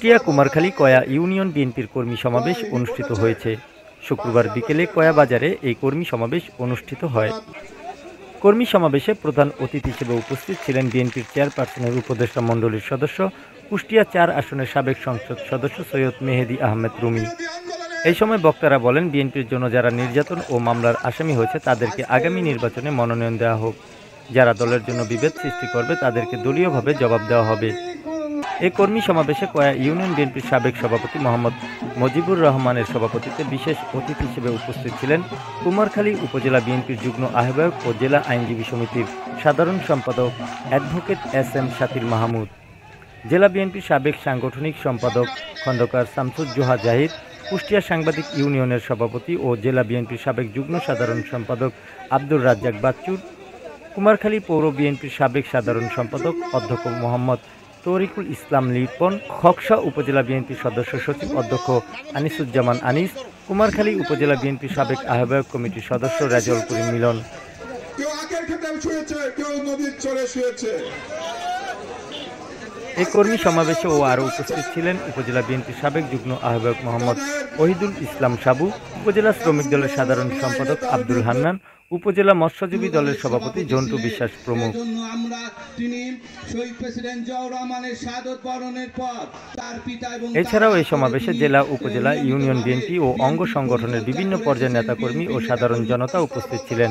কুষ্টিয়া কুমারখালী কয়া ইউনিয়ন বিএনপির কর্মী সমাবেশ অনুষ্ঠিত হয়েছে। শুক্রবার বিকেলে কয়া বাজারে এই কর্মী সমাবেশ অনুষ্ঠিত হয়। কর্মী সমাবেশে প্রধান অতিথি হিসেবে উপস্থিত ছিলেন বিএনপির চেয়ারপারসনের উপদেষ্টা মণ্ডলীর সদস্য, কুষ্টিয়া ৪ আসনের সাবেক সংসদ সদস্য সৈয়দ মেহেদী আহমেদ রুমি। এই সময় বক্তারা বলেন, বিএনপির জন্য যারা নির্যাতন ও মামলার আসামি হয়েছে তাদেরকে আগামী নির্বাচনে মনোনয়ন দেওয়া হোক। যারা দলের জন্য বিভেদ সৃষ্টি করবে তাদেরকে দলীয়ভাবে জবাব দেওয়া হবে। এই কর্মী সমাবেশে কয়া ইউনিয়ন বিএনপির সাবেক সভাপতি মোহাম্মদ মজিবুর রহমানের সভাপতিত্বে বিশেষ অতিথি হিসেবে উপস্থিত ছিলেন কুমারখালী উপজেলা বিএনপির যুগ্ম আহ্বায়ক ও জেলা আইনজীবী সমিতির সাধারণ সম্পাদক অ্যাডভোকেট এস.এম. শাকির মাহমুদ, জেলা বিএনপির সাবেক সাংগঠনিক সম্পাদক খন্দকার শামসুজ্জোহা জাহিদ, কুষ্টিয়া সাংবাদিক ইউনিয়নের সভাপতি ও জেলা বিএনপির সাবেক যুগ্ম সাধারণ সম্পাদক আব্দুর রাজ্জাক বাচ্চুর, কুমারখালী পৌর বিএনপির সাবেক সাধারণ সম্পাদক অধ্যক্ষ মোহাম্মদ তরিকুল ইসলাম লিপন, খকসা উপজেলা বিএনপির সদস্য সচিব অধ্যক্ষ আনিসুজ্জামান আনিস, কুমারখালী উপজেলা বিএনপির সাবেক আহ্বায়ক কমিটির সদস্য রাজল করিম মিলন। এই কর্মী সমাবেশে আরও উপস্থিত ছিলেন উপজেলা বিএনপির সাবেক যুগ্ম আহ্বায়ক মোহাম্মদ ওহিদুল ইসলাম সাবু, উপজেলা শ্রমিক দলের সাধারণ সম্পাদক আব্দুল হান্নান, উপজেলা মৎস্যজীবী দলের সভাপতি জন্টু বিশ্বাস প্রমুখ। এছাড়াও এই সমাবেশে জেলা, উপজেলা, ইউনিয়ন বিএনপি ও অঙ্গ সংগঠনের বিভিন্ন পর্যায়ের নেতাকর্মী ও সাধারণ জনতা উপস্থিত ছিলেন।